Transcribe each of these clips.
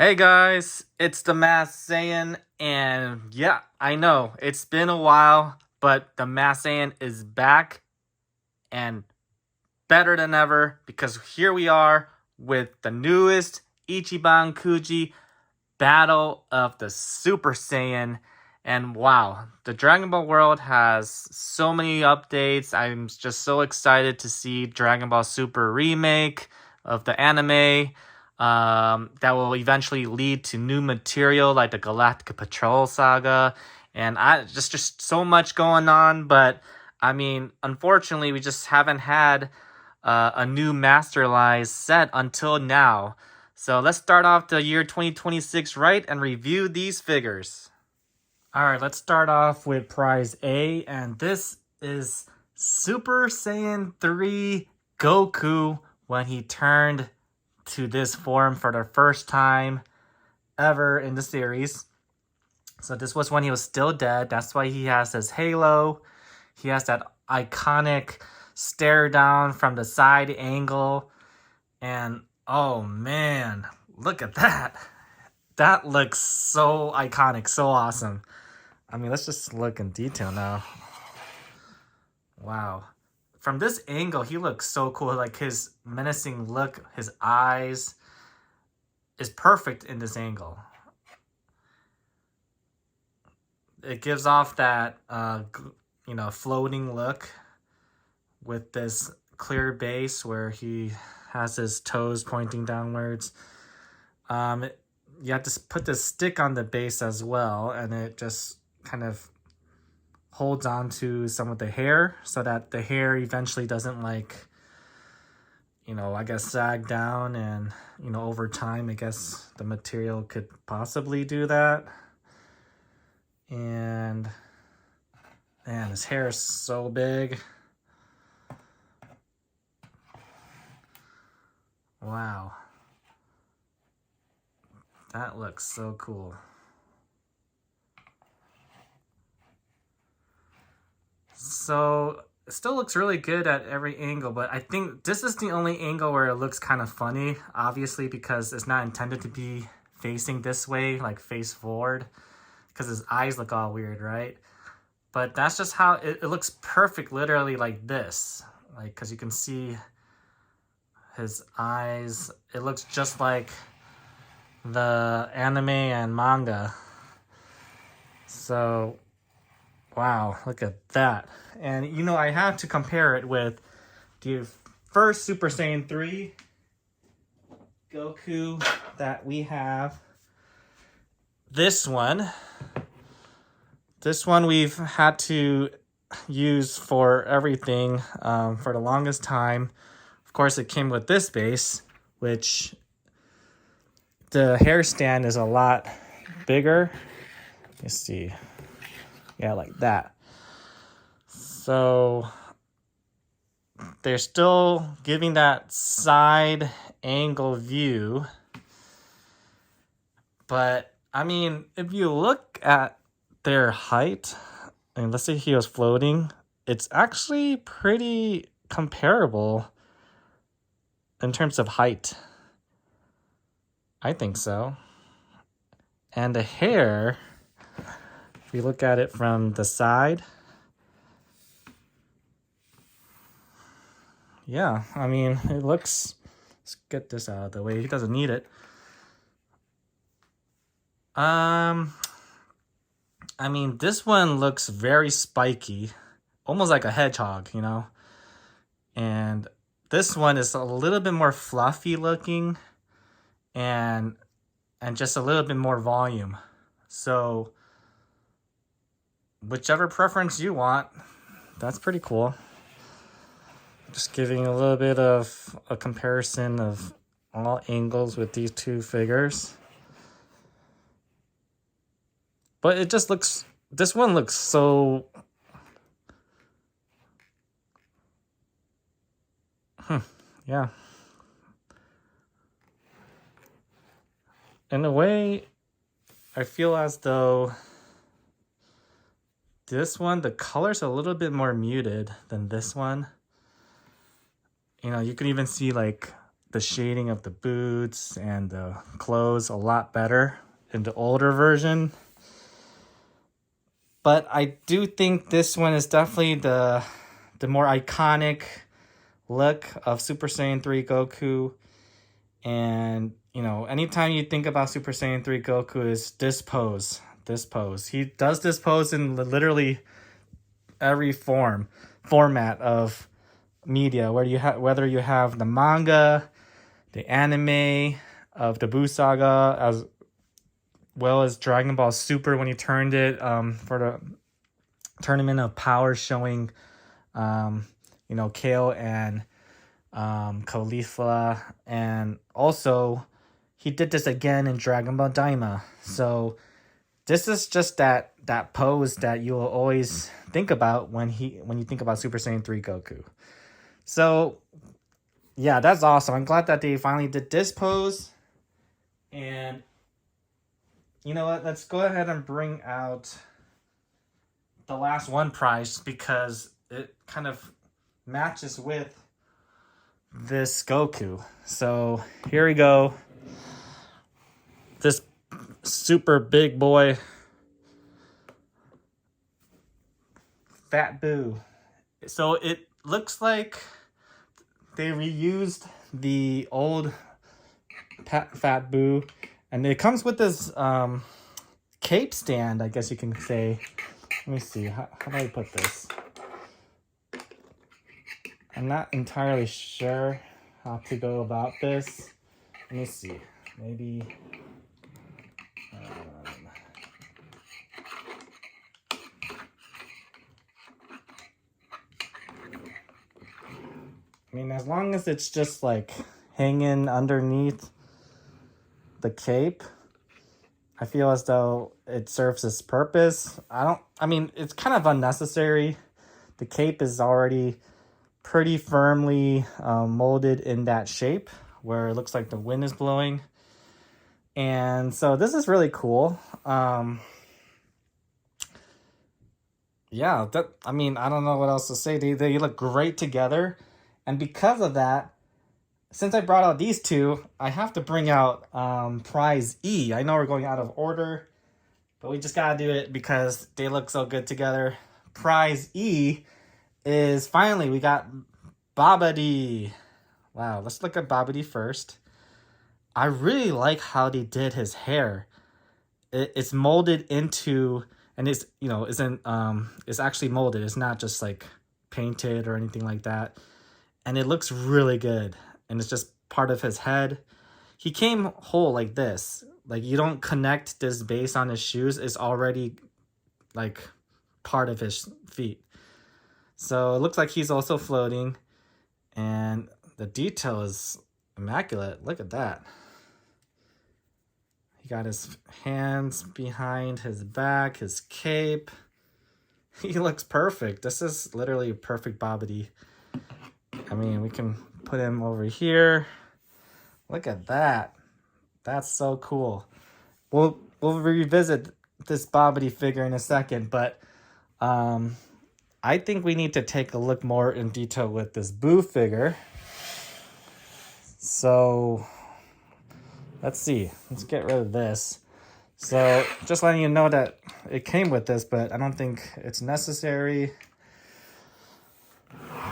Hey guys, it's the Masked Saiyan, and yeah, I know it's been a while, but the Masked Saiyan is back and better than ever because here we are with the newest Ichiban Kuji Battle of the Super Saiyan. And wow, the Dragon Ball world has so many updates. I'm just so excited to see Dragon Ball Super remake of the anime. That will eventually lead to new material like the Galactica Patrol saga, and I just so much going on. But I mean, unfortunately, we just haven't had a new Masterlise set until now. So let's start off the year 2026 right and review these figures. All right, let's start off with prize A, and this is Super Saiyan 3 Goku when he turned to this form for the first time ever in the series. So this was when he was still dead. That's why he has his halo. He has that iconic stare down from the side angle. And oh man, look at that. That looks so iconic, so awesome. I mean, let's just look in detail now. Wow. From this angle, he looks so cool. Like his menacing look, his eyes is perfect in this angle. It gives off that, floating look with this clear base where he has his toes pointing downwards. You have to put the stick on the base as well, and it just kind of holds on to some of the hair so that the hair eventually doesn't sag down, and over time I guess the material could possibly do that. And man, his hair is so big. Wow. That looks so cool. So it still looks really good at every angle, but I think this is the only angle where it looks kind of funny, obviously, because it's not intended to be facing this way, like face forward, because his eyes look all weird, right? But that's just how it looks perfect, literally like this, like, because you can see his eyes. It looks just like the anime and manga. So wow, look at that. And I have to compare it with the first Super Saiyan 3 Goku that we have. This one we've had to use for everything for the longest time. Of course, it came with this base, which the hair stand is a lot bigger. Let's see. Yeah, like that. So they're still giving that side angle view. But I mean, if you look at their height, and let's say he was floating, it's actually pretty comparable in terms of height. I think so. And the hair, if we look at it from the side, yeah, I mean, it looks, let's get this out of the way. He doesn't need it. I mean, this one looks very spiky, almost like a hedgehog, And this one is a little bit more fluffy looking and just a little bit more volume. So whichever preference you want, that's pretty cool. Just giving a little bit of a comparison of all angles with these two figures. But it just looks, this one looks so, yeah. In a way, I feel as though this one, the color's a little bit more muted than this one. You can even see like the shading of the boots and the clothes a lot better in the older version. But I do think this one is definitely the more iconic look of Super Saiyan 3 Goku. And, you know, anytime you think about Super Saiyan 3 Goku is this pose. This pose. He does this pose in literally every format of media, where whether you have the manga, the anime of the Buu saga, as well as Dragon Ball Super when he turned it for the Tournament of Power, showing you know, Kale and Caulifla, and also he did this again in Dragon Ball Daima. So this is just that pose that you will always think about when you think about Super Saiyan 3 Goku. So yeah, that's awesome. I'm glad that they finally did this pose. And you know what? Let's go ahead and bring out the last one prize, because it kind of matches with this Goku. So here we go. This super big boy, Fat Buu. So it looks like they reused the old Fat Buu, and it comes with this cape stand, I guess you can say. Let me see, how do I put this? I'm not entirely sure how to go about this. Let me see, maybe I mean, as long as it's just like hanging underneath the cape, I feel as though it serves its purpose. I mean, it's kind of unnecessary. The cape is already pretty firmly molded in that shape where it looks like the wind is blowing. And so this is really cool. Yeah, I mean, I don't know what else to say. They look great together. And because of that, since I brought out these two, I have to bring out Prize E. I know we're going out of order, but we just gotta do it because they look so good together. Prize E is finally, we got Babidi. Wow, let's look at Babidi first. I really like how they did his hair. It's molded into, and it's, you know, it's actually molded. It's not just like painted or anything like that. And it looks really good. And it's just part of his head. He came whole like this. Like, you don't connect this base on his shoes. It's already like part of his feet. So it looks like he's also floating. And the detail is immaculate. Look at that. He got his hands behind his back, his cape. He looks perfect. This is literally a perfect Babidi. I mean, we can put him over here. Look at that. That's so cool. We'll revisit this Babidi figure in a second, but I think we need to take a look more in detail with this Buu figure. So let's see. Let's get rid of this. So just letting you know that it came with this, but I don't think it's necessary.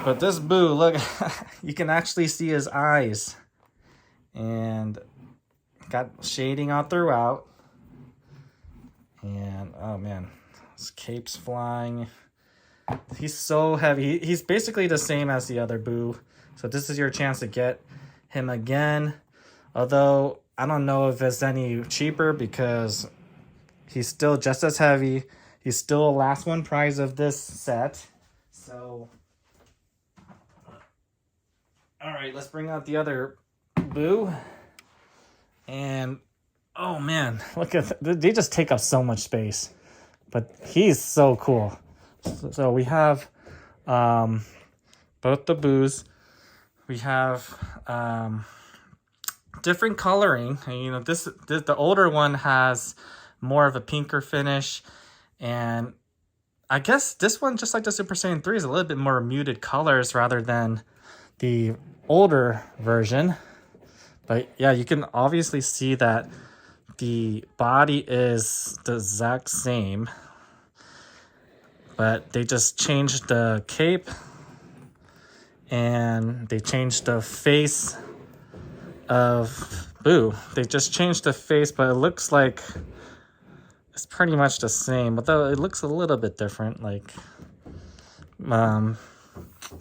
But this Buu, look, you can actually see his eyes. And got shading all throughout. And, oh man, his cape's flying. He's so heavy. He's basically the same as the other Buu. So this is your chance to get him again. Although, I don't know if it's any cheaper because he's still just as heavy. He's still a last one prize of this set. So, alright, let's bring out the other Buu. And, oh man, look at they just take up so much space. But he's so cool. So we have both the Buus. We have different coloring. And, you know, the older one has more of a pinker finish, and I guess this one, just like the Super Saiyan 3, is a little bit more muted colors rather than the older version. But yeah, you can obviously see that the body is the exact same, but they just changed the cape and they changed the face of Boo. They just changed the face, but it looks like it's pretty much the same, although it looks a little bit different, like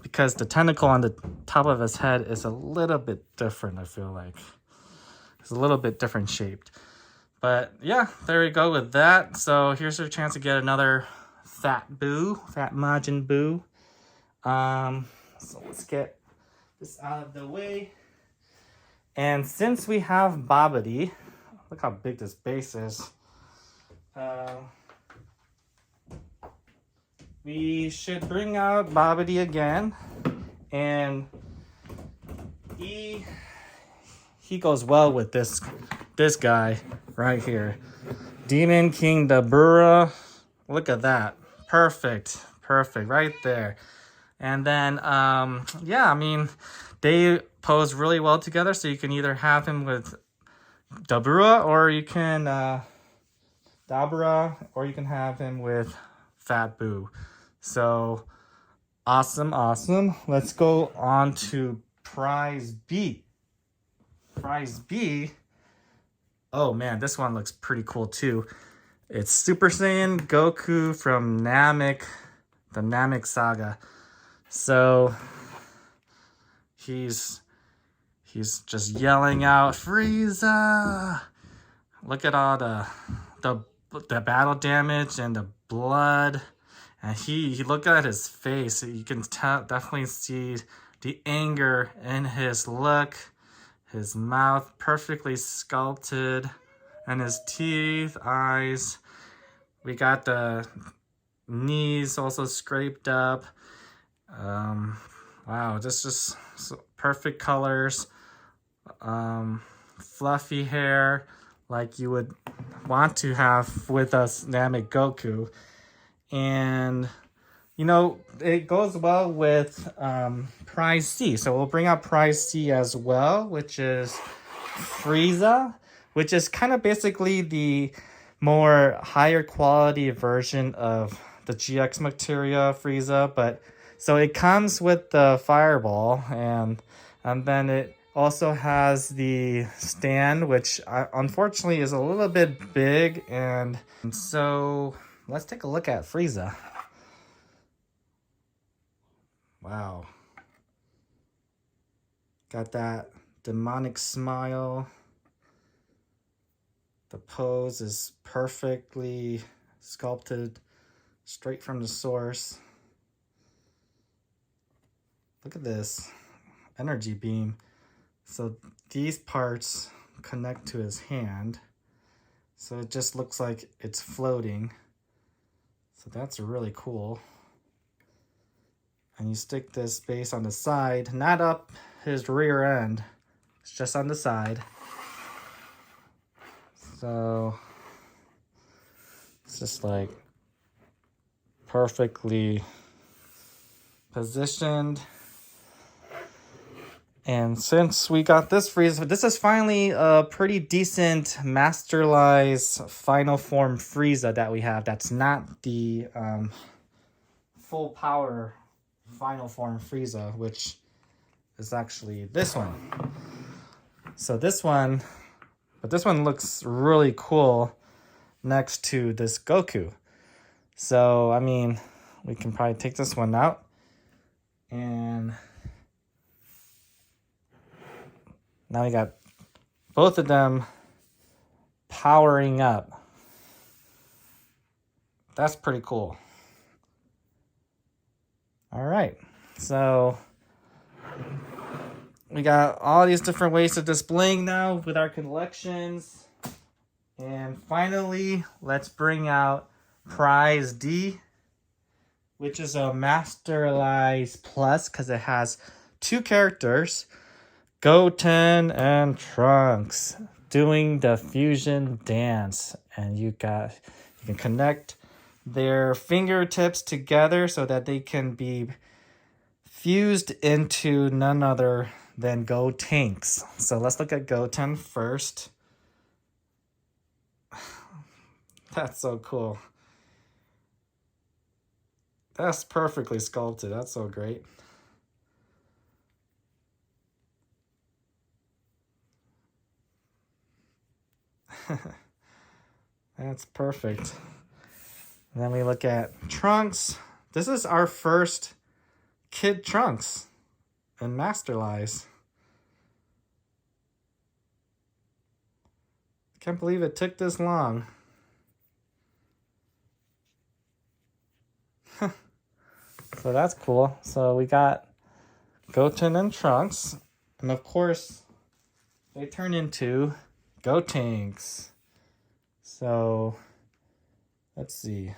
because the tentacle on the top of his head is a little bit different. I feel like it's a little bit different shaped. But yeah, there we go with that. So here's your chance to get another Fat Majin Buu. So let's get this out of the way. And since we have Babidi, look how big this base is. We should bring out Babidi again, and he goes well with this guy right here, Demon King Dabura. Look at that, perfect right there. And then yeah, I mean, they pose really well together, so you can either have him with Dabura, or you can have him with Fat Buu. So awesome. Let's go on to prize B. Prize B. Oh man, this one looks pretty cool too. It's Super Saiyan Goku from Namek, the Namek saga. So he's just yelling out Frieza. Look at all the battle damage and the blood. And he look at his face. You can definitely see the anger in his look. His mouth perfectly sculpted, and his teeth, eyes. We got the knees also scraped up. Wow, just perfect colors. Fluffy hair, like you would want to have with us Namek Goku. And you know, it goes well with prize C. So we'll bring out prize C as well, which is Frieza, which is kind of basically the more higher quality version of the GX materia Frieza. But so it comes with the fireball, and then it also has the stand, which unfortunately is a little bit big. And so let's take a look at Frieza. Wow. Got that demonic smile. The pose is perfectly sculpted straight from the source. Look at this energy beam. So these parts connect to his hand. So it just looks like it's floating. So that's really cool. And you stick this base on the side, not up his rear end. It's just on the side. So it's just like perfectly positioned. And since we got this Frieza, this is finally a pretty decent Masterlise final form Frieza that we have. That's not the full power final form Frieza, which is actually this one. So this one looks really cool next to this Goku. So I mean, we can probably take this one out, and now we got both of them powering up. That's pretty cool. All right, so we got all these different ways of displaying now with our collections. And finally, let's bring out prize D, which is a Masterlise Plus, because it has two characters, Goten and Trunks, doing the fusion dance. And you can connect their fingertips together so that they can be fused into none other than Gotenks. So let's look at Goten first. That's so cool. That's perfectly sculpted. That's so great. That's perfect. And then we look at Trunks. This is our first Kid Trunks in Masterlise. Can't believe it took this long. So that's cool. So we got Goten and Trunks. And of course, they turn into Gotenks. So let's see.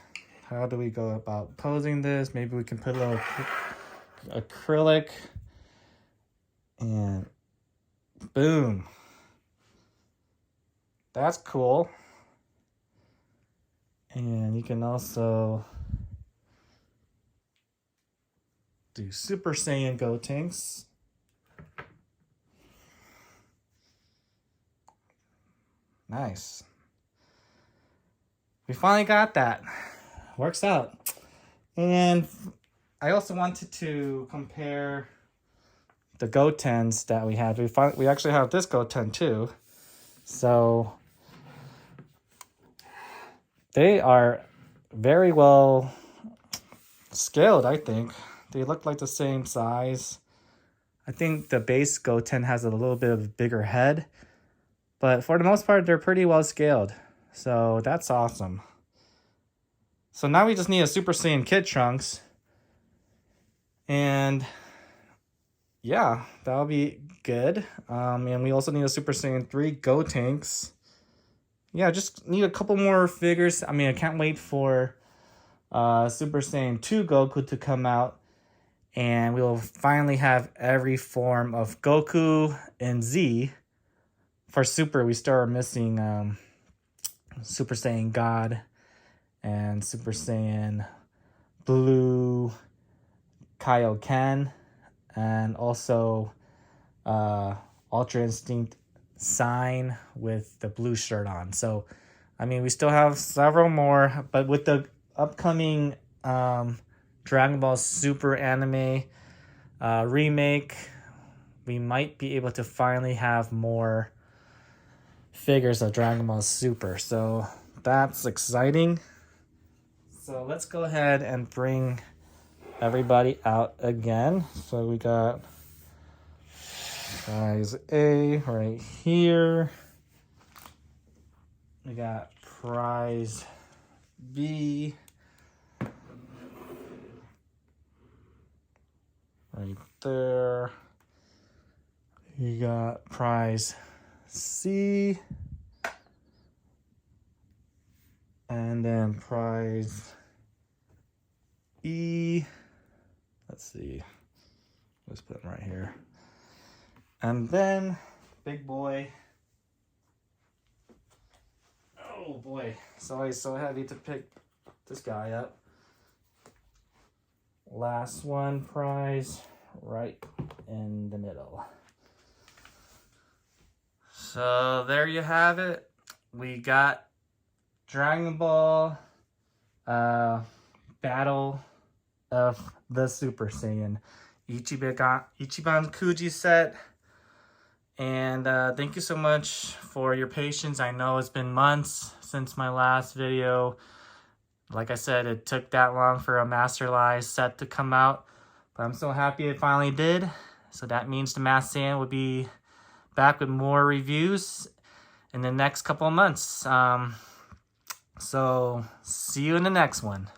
How do we go about posing this? Maybe we can put a little acrylic. And boom. That's cool. And you can also do Super Saiyan Gotenks. Nice. We finally got that. Works out. And I also wanted to compare the Gotens that we had. We actually have this Goten too. So they are very well scaled, I think. They look like the same size. I think the base Goten has a little bit of a bigger head. But for the most part, they're pretty well scaled. So that's awesome. So now we just need a Super Saiyan Kid Trunks. And yeah, that'll be good. And we also need a Super Saiyan 3 Gotenks. Yeah, just need a couple more figures. I mean, I can't wait for Super Saiyan 2 Goku to come out. And we will finally have every form of Goku and Z. For Super, we still are missing Super Saiyan God and Super Saiyan Blue Kaioken, and also Ultra Instinct Sign with the blue shirt on. So, I mean, we still have several more, but with the upcoming Dragon Ball Super anime remake, we might be able to finally have more figures of Dragon Ball Super. So that's exciting. So let's go ahead and bring everybody out again. So we got prize A right here. We got prize B right there. You got prize C. And then prize E. Let's see. Let's put them right here. And then big boy. Oh boy. It's always so heavy to pick this guy up. Last one prize right in the middle. So there you have it. We got Dragon Ball Battle of the Super Saiyan Ichiban Kuji set. And thank you so much for your patience. I know it's been months since my last video. Like I said, it took that long for a Masterlise set to come out. But I'm so happy it finally did. So that means the Masked Saiyan will be back with more reviews in the next couple of months. So see you in the next one.